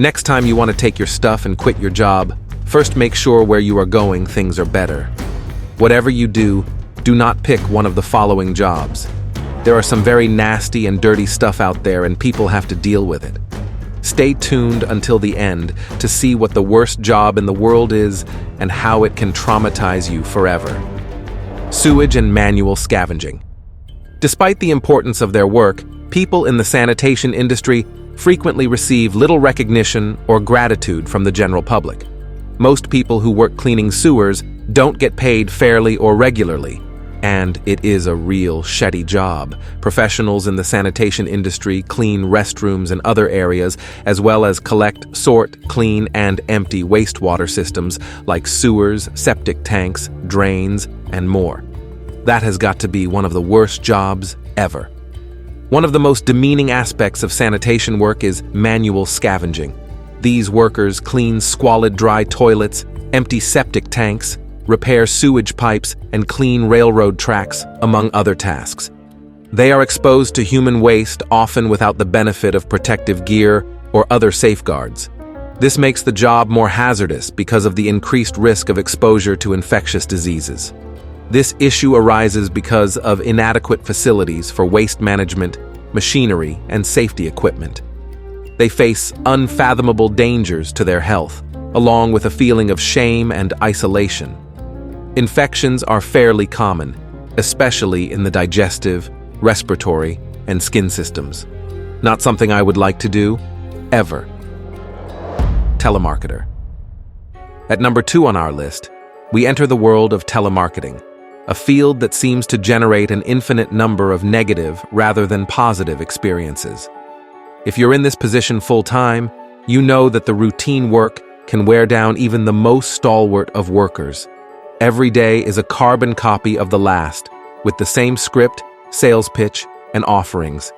Next time you want to take your stuff and quit your job, first make sure where you are going things are better. Whatever you do, do not pick one of the following jobs. There are some very nasty and dirty stuff out there and people have to deal with it. Stay tuned until the end to see what the worst job in the world is and how it can traumatize you forever. Sewage and manual scavenging. Despite the importance of their work, people in the sanitation industry frequently receive little recognition or gratitude from the general public. Most people who work cleaning sewers don't get paid fairly or regularly, and it is a real shitty job. Professionals in the sanitation industry clean restrooms and other areas, as well as collect, sort, clean, and empty wastewater systems like sewers, septic tanks, drains, and more. That has got to be one of the worst jobs ever. One of the most demeaning aspects of sanitation work is manual scavenging. These workers clean squalid dry toilets, empty septic tanks, repair sewage pipes, and clean railroad tracks, among other tasks. They are exposed to human waste, often without the benefit of protective gear or other safeguards. This makes the job more hazardous because of the increased risk of exposure to infectious diseases. This issue arises because of inadequate facilities for waste management, machinery, and safety equipment. They face unfathomable dangers to their health, along with a feeling of shame and isolation. Infections are fairly common, especially in the digestive, respiratory, and skin systems. Not something I would like to do, ever. Telemarketer. At number 2 on our list, we enter the world of telemarketing, a field that seems to generate an infinite number of negative rather than positive experiences. If you're in this position full-time, you know that the routine work can wear down even the most stalwart of workers. Every day is a carbon copy of the last, with the same script, sales pitch, and offerings.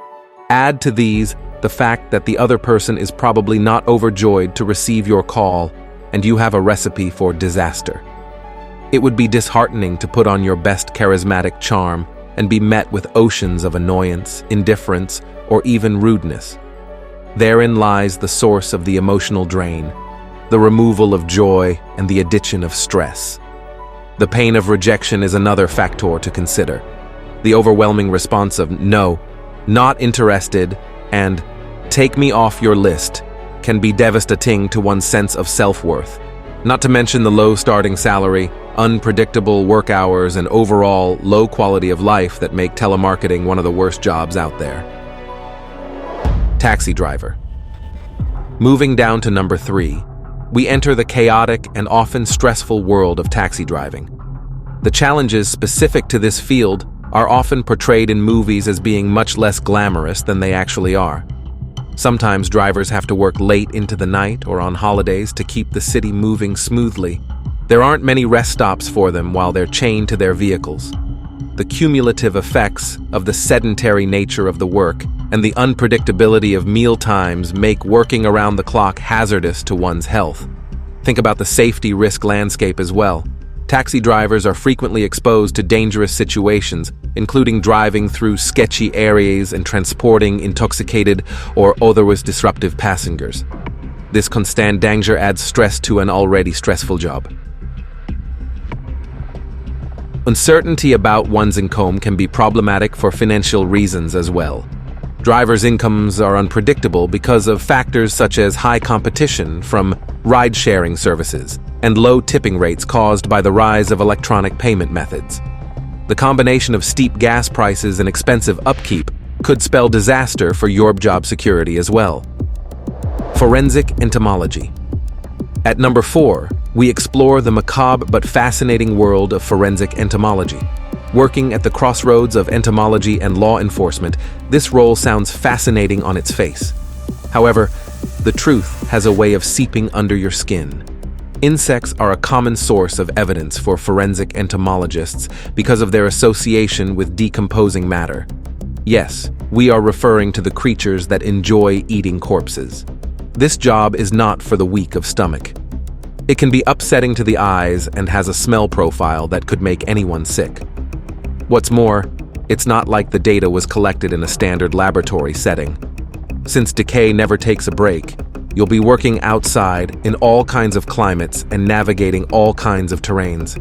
Add to these the fact that the other person is probably not overjoyed to receive your call, and you have a recipe for disaster. It would be disheartening to put on your best charismatic charm and be met with oceans of annoyance, indifference, or even rudeness. Therein lies the source of the emotional drain, the removal of joy, and the addition of stress. The pain of rejection is another factor to consider. The overwhelming response of no, not interested, and take me off your list can be devastating to one's sense of self-worth. Not to mention the low starting salary, unpredictable work hours, and overall low quality of life that make telemarketing one of the worst jobs out there. Taxi driver. Moving down to number 3, we enter the chaotic and often stressful world of taxi driving. The challenges specific to this field are often portrayed in movies as being much less glamorous than they actually are. Sometimes drivers have to work late into the night or on holidays to keep the city moving smoothly. There aren't many rest stops for them while they're chained to their vehicles. The cumulative effects of the sedentary nature of the work and the unpredictability of meal times make working around the clock hazardous to one's health. Think about the safety risk landscape as well. Taxi drivers are frequently exposed to dangerous situations, including driving through sketchy areas and transporting intoxicated or otherwise disruptive passengers. This constant danger adds stress to an already stressful job. Uncertainty about one's income can be problematic for financial reasons as well. Drivers' incomes are unpredictable because of factors such as high competition from ride-sharing services and low tipping rates caused by the rise of electronic payment methods. The combination of steep gas prices and expensive upkeep could spell disaster for your job security as well. Forensic entomology. At number 4, we explore the macabre but fascinating world of forensic entomology. Working at the crossroads of entomology and law enforcement, this role sounds fascinating on its face. However, the truth has a way of seeping under your skin. Insects are a common source of evidence for forensic entomologists because of their association with decomposing matter. Yes, we are referring to the creatures that enjoy eating corpses. This job is not for the weak of stomach. It can be upsetting to the eyes and has a smell profile that could make anyone sick. What's more, it's not like the data was collected in a standard laboratory setting. Since decay never takes a break, You'll be working outside in all kinds of climates and navigating all kinds of terrains.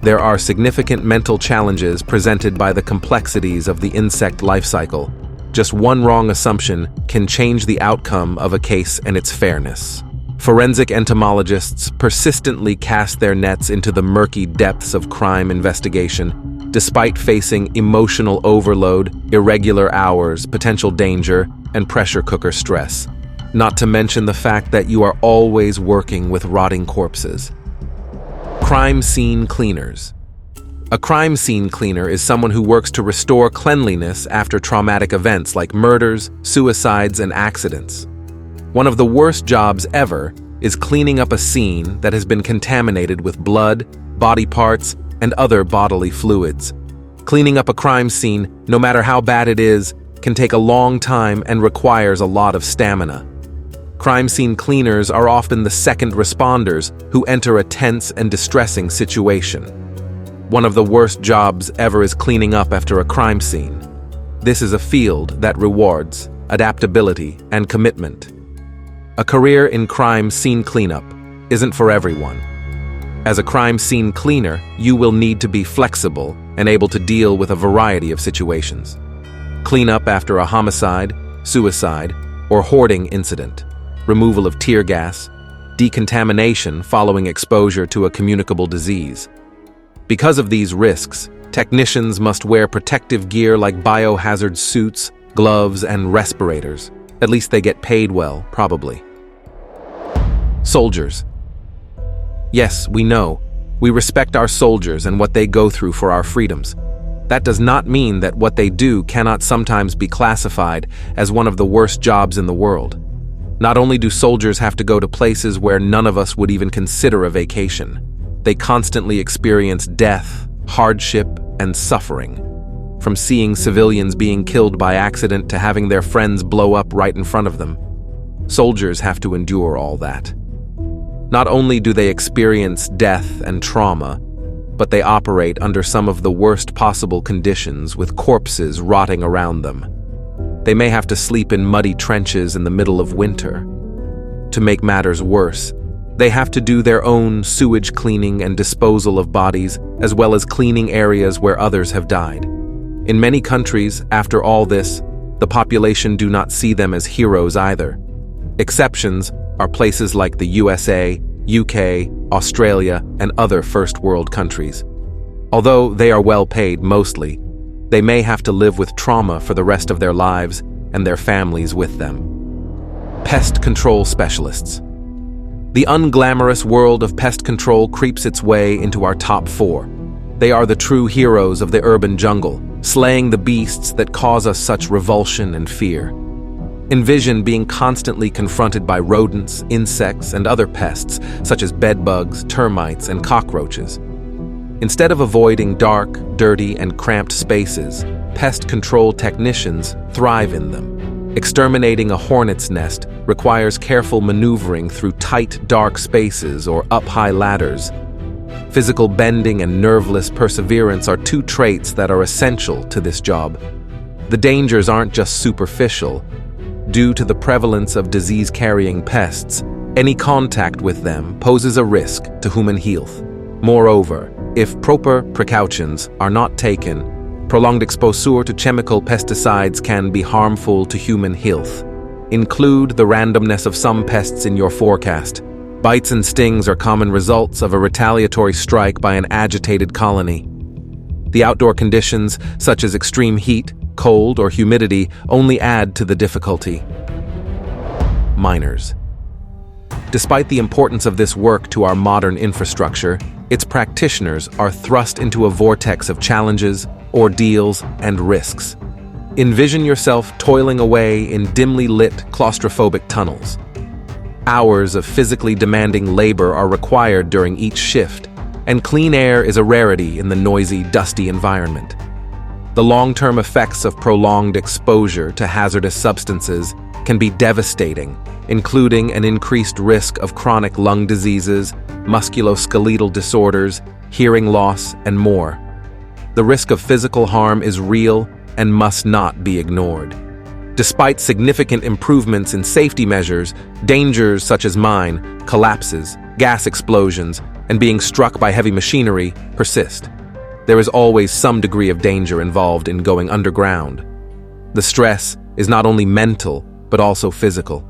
There are significant mental challenges presented by the complexities of the insect life cycle. Just one wrong assumption can change the outcome of a case and its fairness. Forensic entomologists persistently cast their nets into the murky depths of crime investigation, despite facing emotional overload, irregular hours, potential danger, and pressure cooker stress. Not to mention the fact that you are always working with rotting corpses. Crime scene cleaners. A crime scene cleaner is someone who works to restore cleanliness after traumatic events like murders, suicides, and accidents. One of the worst jobs ever is cleaning up a scene that has been contaminated with blood, body parts, and other bodily fluids. Cleaning up a crime scene, no matter how bad it is, can take a long time and requires a lot of stamina. Crime scene cleaners are often the second responders who enter a tense and distressing situation. One of the worst jobs ever is cleaning up after a crime scene. This is a field that rewards adaptability and commitment. A career in crime scene cleanup isn't for everyone. As a crime scene cleaner, you will need to be flexible and able to deal with a variety of situations. Clean up after a homicide, suicide, or hoarding incident. Removal of tear gas, decontamination following exposure to a communicable disease. Because of these risks, technicians must wear protective gear like biohazard suits, gloves, and respirators. At least they get paid well, probably. Soldiers. Yes, we know. We respect our soldiers and what they go through for our freedoms. That does not mean that what they do cannot sometimes be classified as one of the worst jobs in the world. Not only do soldiers have to go to places where none of us would even consider a vacation, they constantly experience death, hardship, and suffering. From seeing civilians being killed by accident to having their friends blow up right in front of them, soldiers have to endure all that. Not only do they experience death and trauma, but they operate under some of the worst possible conditions with corpses rotting around them. They may have to sleep in muddy trenches in the middle of winter. To make matters worse, they have to do their own sewage cleaning and disposal of bodies, as well as cleaning areas where others have died. In many countries, after all this, the population do not see them as heroes either. Exceptions are places like the USA, UK, Australia, and other first world countries. Although they are well paid mostly, they may have to live with trauma for the rest of their lives and their families with them. Pest control specialists. The unglamorous world of pest control creeps its way into our top 4. They are the true heroes of the urban jungle, slaying the beasts that cause us such revulsion and fear. Envision being constantly confronted by rodents, insects, and other pests, such as bedbugs, termites, and cockroaches. Instead of avoiding dark, dirty, and cramped spaces, pest control technicians thrive in them. Exterminating a hornet's nest requires careful maneuvering through tight, dark spaces or up high ladders. Physical bending and nerveless perseverance are two traits that are essential to this job. The dangers aren't just superficial. Due to the prevalence of disease-carrying pests, any contact with them poses a risk to human health. Moreover, if proper precautions are not taken, prolonged exposure to chemical pesticides can be harmful to human health. Include the randomness of some pests in your forecast. Bites and stings are common results of a retaliatory strike by an agitated colony. The outdoor conditions, such as extreme heat, cold, or humidity, only add to the difficulty. Miners. Despite the importance of this work to our modern infrastructure, its practitioners are thrust into a vortex of challenges, ordeals, and risks. Envision yourself toiling away in dimly lit, claustrophobic tunnels. Hours of physically demanding labor are required during each shift, and clean air is a rarity in the noisy, dusty environment. The long-term effects of prolonged exposure to hazardous substances can be devastating, including an increased risk of chronic lung diseases, musculoskeletal disorders, hearing loss, and more. The risk of physical harm is real and must not be ignored. Despite significant improvements in safety measures, dangers such as mine, collapses, gas explosions, and being struck by heavy machinery persist. There is always some degree of danger involved in going underground. The stress is not only mental, but also physical.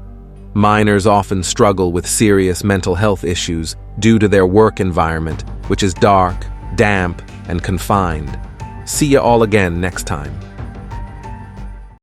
Miners often struggle with serious mental health issues due to their work environment, which is dark, damp, and confined. See you all again next time.